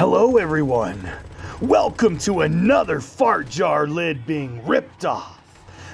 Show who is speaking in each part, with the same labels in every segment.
Speaker 1: Hello everyone, welcome to another fart jar lid being ripped off.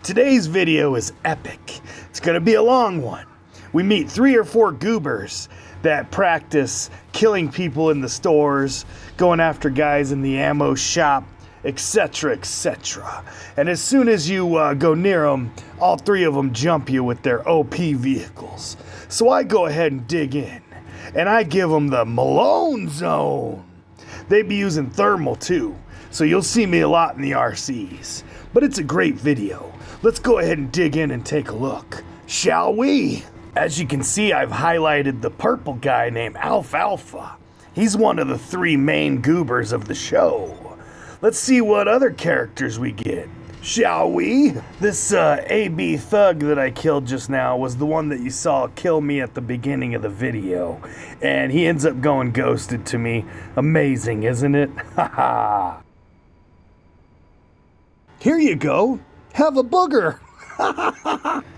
Speaker 1: Today's video is epic. It's gonna be a long one. We meet 3 or 4 goobers that practice killing people in the stores, going after guys in the ammo shop, etc, etc. And as soon as you go near them, all 3 of them jump you with their OP vehicles. So I go ahead and dig in, and I give them the Malone Zone. They be using thermal too, so you'll see me a lot in the RCs. But it's a great video. Let's go ahead and dig in and take a look, shall we? As you can see, I've highlighted the purple guy named Alfalfa. He's one of the 3 main goobers of the show. Let's see what other characters we get, shall we? This AB thug that I killed just now was the one that you saw kill me at the beginning of the video. And he ends up going ghosted to me. Amazing, isn't it? Haha. Here you go. Have a booger.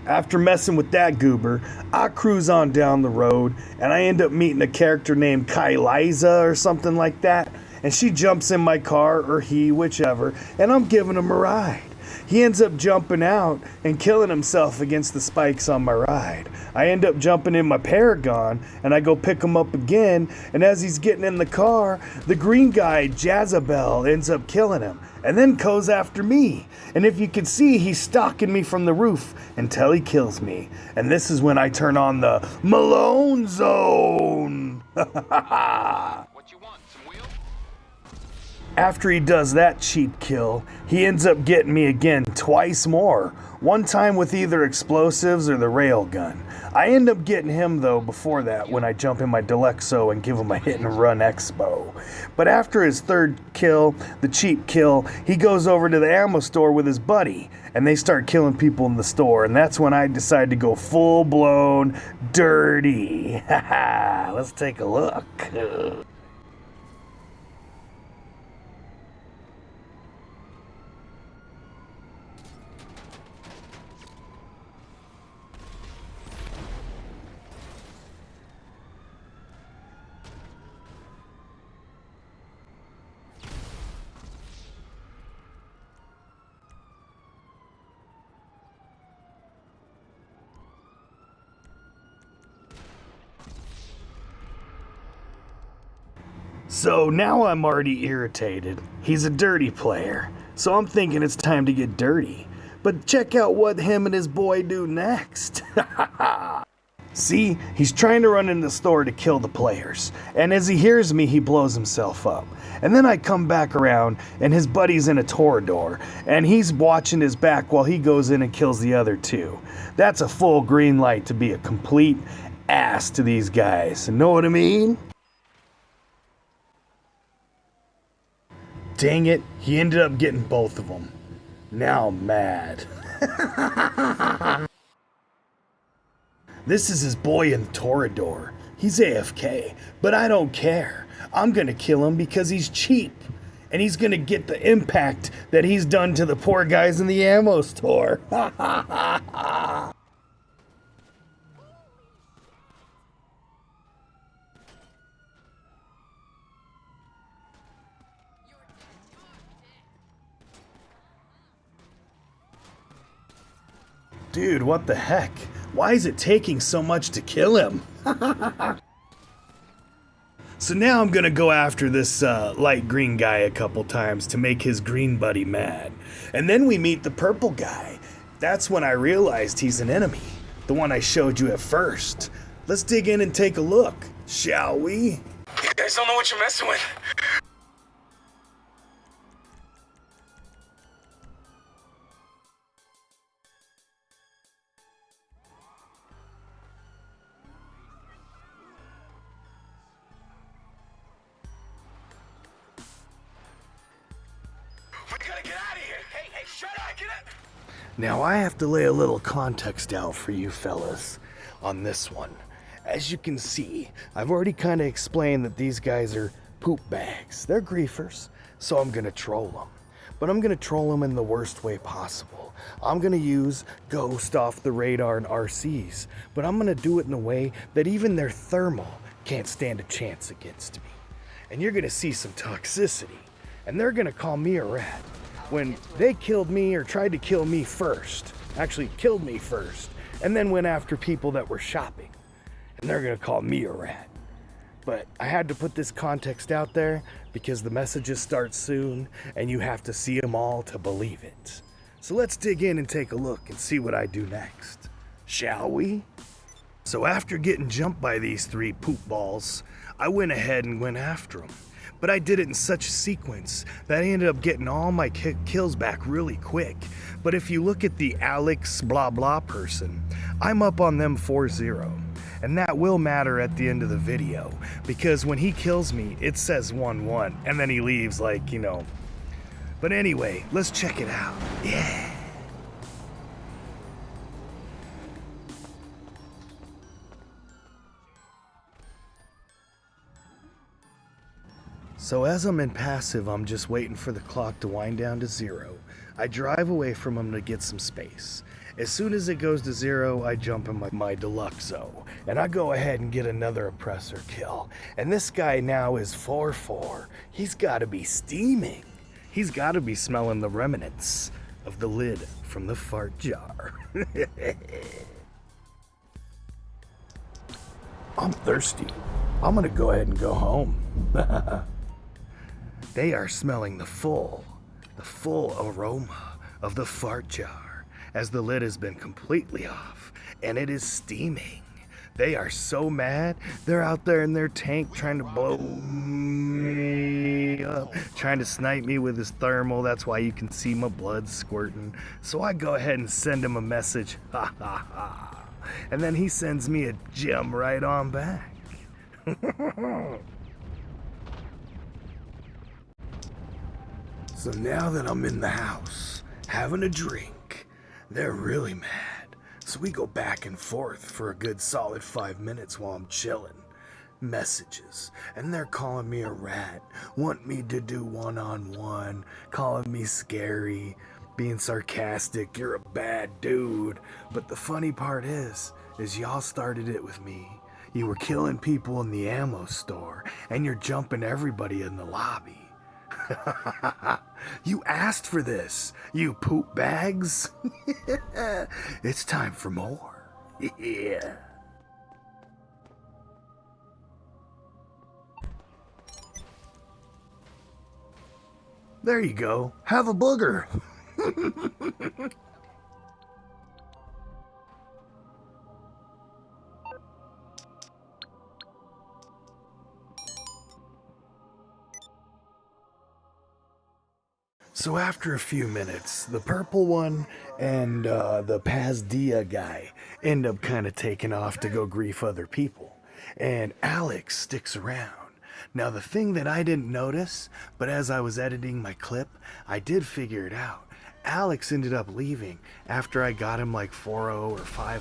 Speaker 1: After messing with that goober, I cruise on down the road and I end up meeting a character named Kyliza or something like that. And she jumps in my car, or he, whichever, and I'm giving him a ride. He ends up jumping out and killing himself against the spikes on my ride. I end up jumping in my Paragon, and I go pick him up again, and as he's getting in the car, the green guy, Jezebel, ends up killing him, and then goes after me. And if you can see, he's stalking me from the roof until he kills me. And this is when I turn on the Malone Zone.
Speaker 2: What you want, some wheel?
Speaker 1: After he does that cheap kill, he ends up getting me again twice more. One time with either explosives or the railgun. I end up getting him though before that when I jump in my Deluxo and give him a hit and run expo. But after his 3rd kill, the cheap kill, he goes over to the ammo store with his buddy and they start killing people in the store, and that's when I decide to go full blown dirty. Haha, let's take a look. So now I'm already irritated. He's a dirty player, so I'm thinking it's time to get dirty. But check out what him and his boy do next. See, he's trying to run in the store to kill the players, and as he hears me, he blows himself up. And then I come back around, and his buddy's in a Torador, and he's watching his back while he goes in and kills the other 2. That's a full green light to be a complete ass to these guys. Know what I mean? Dang it, he ended up getting both of them. Now I'm mad. This is his boy in the Torador. He's AFK, but I don't care. I'm gonna kill him because he's cheap. And he's gonna get the impact that he's done to the poor guys in the ammo store. Dude, what the heck? Why is it taking so much to kill him? So now I'm gonna go after this light green guy a couple times to make his green buddy mad. And then we meet the purple guy. That's when I realized he's an enemy. The one I showed you at first. Let's dig in and take a look, shall we?
Speaker 2: You guys don't know what you're messing with. We gotta get out of here. Hey, shut up, get up.
Speaker 1: Now I have to lay a little context out for you fellas on this one. As you can see, I've already kind of explained that these guys are poop bags. They're griefers, so I'm gonna troll them. But I'm gonna troll them in the worst way possible. I'm gonna use Ghost off the radar and RCs, but I'm gonna do it in a way that even their thermal can't stand a chance against me. and you're gonna see some toxicity, and they're gonna call me a rat. When they killed me or tried to kill me first, actually killed me first, and then went after people that were shopping, and they're gonna call me a rat. But I had to put this context out there because the messages start soon and you have to see them all to believe it. So let's dig in and take a look and see what I do next. Shall we? So after getting jumped by these 3 poop balls, I went ahead and went after them. But I did it in such a sequence that I ended up getting all my kills back really quick. But if you look at the Alex blah blah person, I'm up on them 4-0. And that will matter at the end of the video, because when he kills me, it says 1-1, and then he leaves like, you know. But anyway, let's check it out. Yeah. So as I'm in passive, I'm just waiting for the clock to wind down to 0. I drive away from him to get some space. As soon as it goes to 0, I jump in my Deluxo, and I go ahead and get another oppressor kill. And this guy now is 4-4. He's gotta be steaming. He's gotta be smelling the remnants of the lid from the fart jar. I'm thirsty. I'm gonna go ahead and go home. They are smelling the full aroma of the fart jar, as the lid has been completely off and it is steaming. They are so mad. They're out there in their tank trying to blow me up, trying to snipe me with his thermal. That's why you can see my blood squirting. So I go ahead and send him a message, ha ha ha. And then he sends me a gem right on back. So now that I'm in the house, having a drink, they're really mad. So we go back and forth for a good solid 5 minutes while I'm chilling. Messages, and they're calling me a rat, want me to do one-on-one, calling me scary, being sarcastic, you're a bad dude. But the funny part is y'all started it with me. You were killing people in the ammo store, and you're jumping everybody in the lobby. You asked for this, you poop bags. It's time for more. Yeah. There you go. Have a booger. So after a few minutes, the purple one and the Pazdia guy end up kind of taking off to go grief other people. And Alex sticks around. Now the thing that I didn't notice, but as I was editing my clip, I did figure it out. Alex ended up leaving after I got him like 4-0 or 5-0,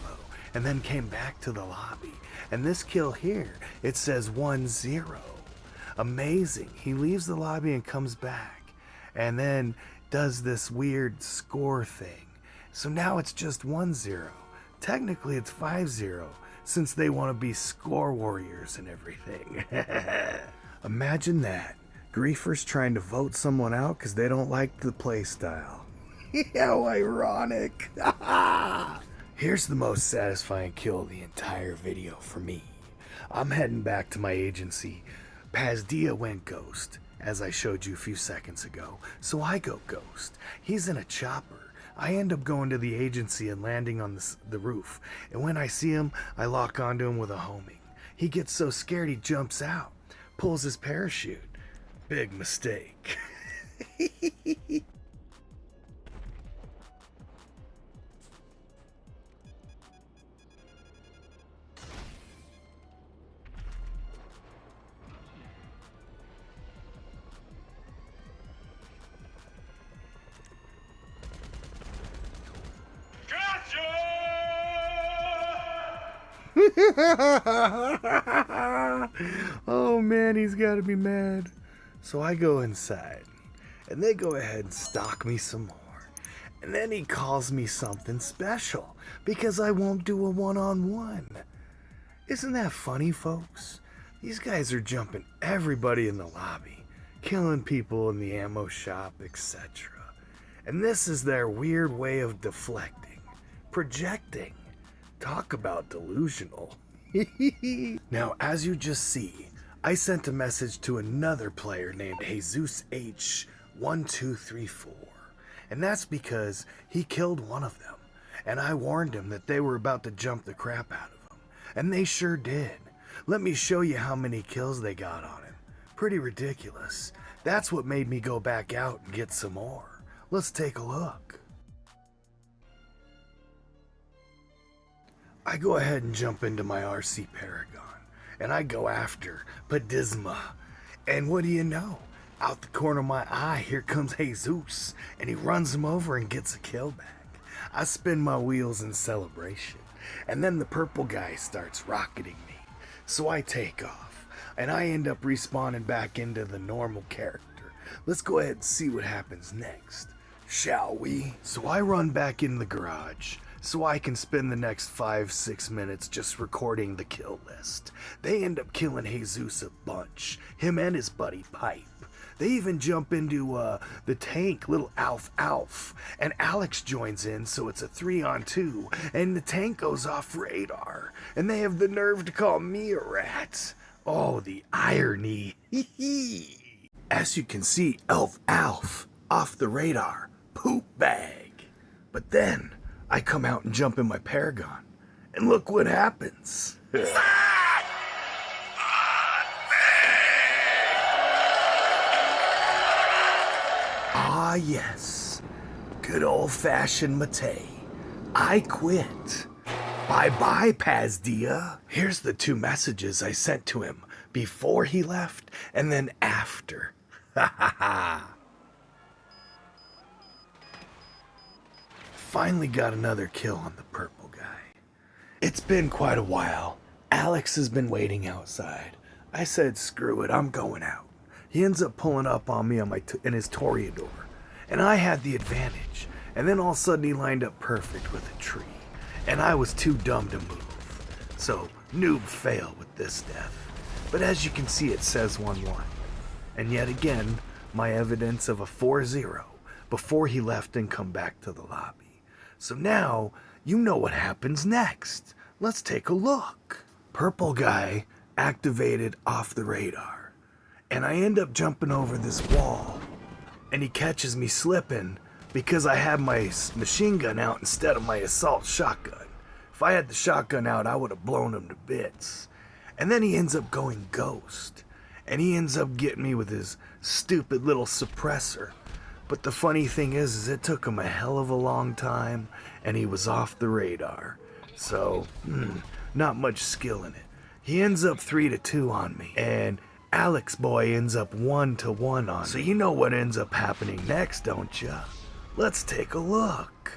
Speaker 1: and then came back to the lobby. And this kill here, it says 1-0. Amazing. He leaves the lobby and comes back, and then does this weird score thing. So now it's just 1-0. Technically it's 5-0, since they want to be score warriors and everything. Imagine that. Griefers trying to vote someone out because they don't like the playstyle. How ironic. Here's the most satisfying kill of the entire video for me. I'm heading back to my agency. Pazdia went ghost, as I showed you a few seconds ago, so I go ghost. He's in a chopper. I end up going to the agency and landing on the roof, and when I see him, I lock onto him with a homing. He gets so scared he jumps out, pulls his parachute. Big mistake. Oh man, he's gotta be mad. So I go inside, and they go ahead and stalk me some more. And then he calls me something special, because I won't do a one-on-one. Isn't that funny, folks? These guys are jumping everybody in the lobby, killing people in the ammo shop, etc. And this is their weird way of deflecting, projecting. Talk about delusional. Now, as you just see, I sent a message to another player named Jesus H1234. And that's because he killed one of them. And I warned him that they were about to jump the crap out of him. And they sure did. Let me show you how many kills they got on him. Pretty ridiculous. That's what made me go back out and get some more. Let's take a look. I go ahead and jump into my RC Paragon. And I go after Padisma. And what do you know? Out the corner of my eye, here comes Jesus. And he runs him over and gets a kill back. I spin my wheels in celebration, and then the purple guy starts rocketing me. So I take off, and I end up respawning back into the normal character. Let's go ahead and see what happens next, shall we? So I run back in the garage, so I can spend the next 5-6 minutes just recording the kill list. They end up killing Jesus a bunch, him and his buddy Pipe. They even jump into the tank, little Alf, and Alex joins in, so it's a 3-on-2, and the tank goes off radar, and they have the nerve to call me a rat. Oh, the irony. As you can see, Alf, off the radar, poop bag. But then, I come out and jump in my Paragon, and look what happens. Ah yes, good old-fashioned Matei. I quit. Bye-bye, Pazdia. Here's the 2 messages I sent to him before he left and then after. Ha ha ha. Finally got another kill on the purple guy. It's been quite a while. Alex has been waiting outside. I said, screw it, I'm going out. He ends up pulling up on me in his Toreador, and I had the advantage. And then all of a sudden he lined up perfect with a tree, and I was too dumb to move. So Noob failed with this death. But as you can see, it says 1-1. And yet again, my evidence of a 4-0 before he left and come back to the lobby. So now you know what happens next. Let's take a look. Purple guy activated off the radar. And I end up jumping over this wall, and he catches me slipping because I had my machine gun out instead of my assault shotgun. If I had the shotgun out, I would have blown him to bits. And then he ends up going ghost, and he ends up getting me with his stupid little suppressor. But the funny thing is it took him a hell of a long time, and he was off the radar. So, not much skill in it. He ends up 3-2 on me, and Alex boy ends up 1-1 on me. So you know what ends up happening next, don't ya? Let's take a look.